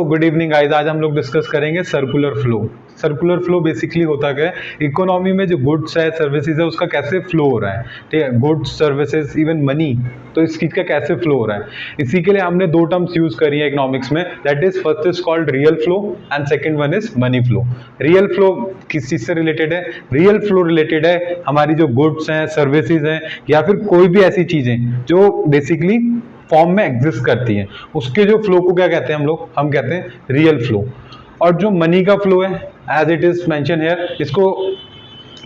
Good evening guys. आज हम लोग डिस्कस करेंगे circular flow. Circular flow basically होता क्या है, इकोनॉमी में जो गुड्स है सर्विसेज है उसका कैसे फ्लो हो रहा है, ठीक है, गुड्स सर्विसेज इवन मनी, तो इस चीज का कैसे फ्लो हो रहा है। इसी के लिए हमने दो टर्म्स यूज करी है इकोनॉमिक्स में, that is first is called real flow and second one is money flow. Real flow किस चीज से रिलेटेड है? रियल फ्लो रिलेटेड है हमारी जो गुड्स हैं, सर्विसेज हैं, या फिर कोई भी ऐसी चीजें जो बेसिकली फॉर्म में एग्जिस्ट करती है, उसके जो फ्लो को क्या कहते हैं हम कहते हैं रियल फ्लो। और जो मनी का फ्लो है, as it is mention here, इसको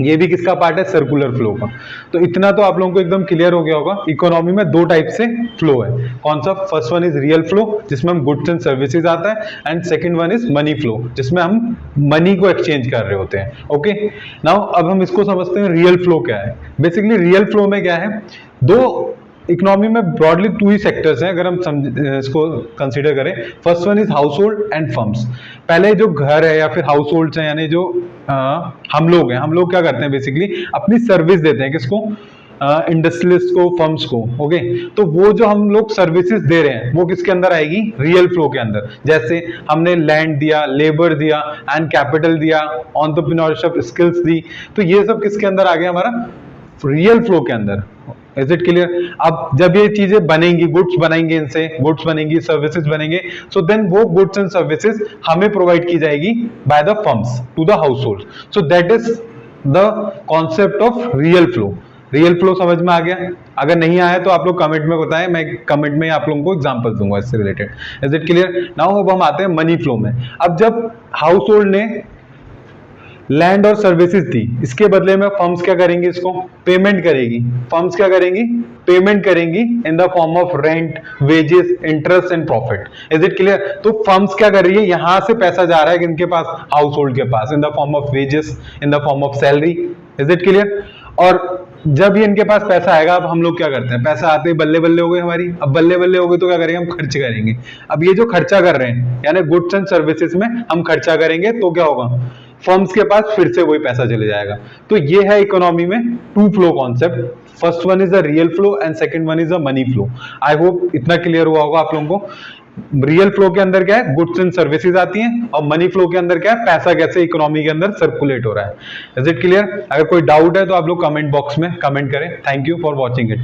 ये भी किसका पार्ट है? सर्कुलर फ्लो का। तो इतना तो आप लोगों को एकदम क्लियर हो गया होगा, इकोनॉमी में दो टाइप से फ्लो है। कौन सा? First one is real flow जिसमें हम गुड्स एंड सर्विसेज आता है, and second one is money flow जिसमें हम मनी को एक्सचेंज कर रहे होते हैं। ओके, नाउ अब हम इसको समझते हैं रियल फ्लो क्या है। बेसिकली रियल फ्लो में क्या है, दो इकोनॉमी में ब्रॉडली टू ही सेक्टर्स हैं अगर हम इसको कंसीडर करें। First one is house hold and firms. पहले जो घर है या फिर हाउस होल्ड है, यानी जो हम लोग हैं, हम लोग क्या करते हैं बेसिकली अपनी सर्विस देते हैं किसको? इंडस्ट्रियलिस्ट को, फर्म्स को। ओके, तो वो जो हम लोग सर्विसेज दे रहे हैं वो किसके अंदर आएगी? रियल फ्लो के अंदर। जैसे हमने लैंड दिया, लेबर दिया एंड कैपिटल दिया, एंटरप्रेन्योरशिप स्किल्स दी, तो ये सब किसके अंदर आ गया? हमारा रियल फ्लो के अंदर। Is it clear? अब जब ये चीजें बनेंगी, गुड्स बनेंगे, इनसे गुड्स बनेंगी, सर्विसेज बनेंगे, सो देन वो गुड्स एंड सर्विसेज हमें प्रोवाइड की जाएगी by the firms to the household. So that is the concept of real flow. Real flow समझ में आ गया? अगर नहीं आया तो आप लोग कमेंट में बताएं, मैं कमेंट में आप लोगों को एग्जांपल दूंगा इससे related. Is it clear? Now अब हम आते हैं मनी फ्लो में। अब जब हाउस होल्ड ने लैंड और सर्विसेज दी, इसके बदले में फर्म्स क्या करेंगी? इसको पेमेंट करेगी। फर्म्स क्या करेंगी? पेमेंट करेंगी इन the form of rent, wages, interest and profit. Is it clear? तो फर्म्स क्या कर रही है, यहां से पैसा जा रहा है किनके पास? हाउस होल्ड के पास, in the form of wages, in the form of salary. Is it clear? और जब ये इनके पास पैसा आएगा, अब हम लोग क्या करते हैं, पैसा आते ही बल्ले बल्ले हो गई हमारी। अब बल्ले बल्ले हो गई तो क्या करेंगे? हम खर्च करेंगे। अब ये जो खर्चा कर रहे हैं, यानी गुड्स एंड सर्विसेज में हम खर्चा करेंगे, तो क्या होगा? फर्म्स के पास फिर से वही पैसा चले जाएगा। तो ये है इकोनॉमी में two flow concept. First one is the real flow and second one is the money flow. I hope इतना क्लियर हुआ होगा आप लोगों को। रियल फ्लो के अंदर क्या है? गुड्स एंड सर्विसेज आती हैं, और मनी फ्लो के अंदर क्या है? पैसा कैसे इकोनॉमी के अंदर सर्कुलेट हो रहा है। Is it clear? अगर कोई डाउट है तो आप लोग कमेंट बॉक्स में कमेंट करें। Thank you for watching it.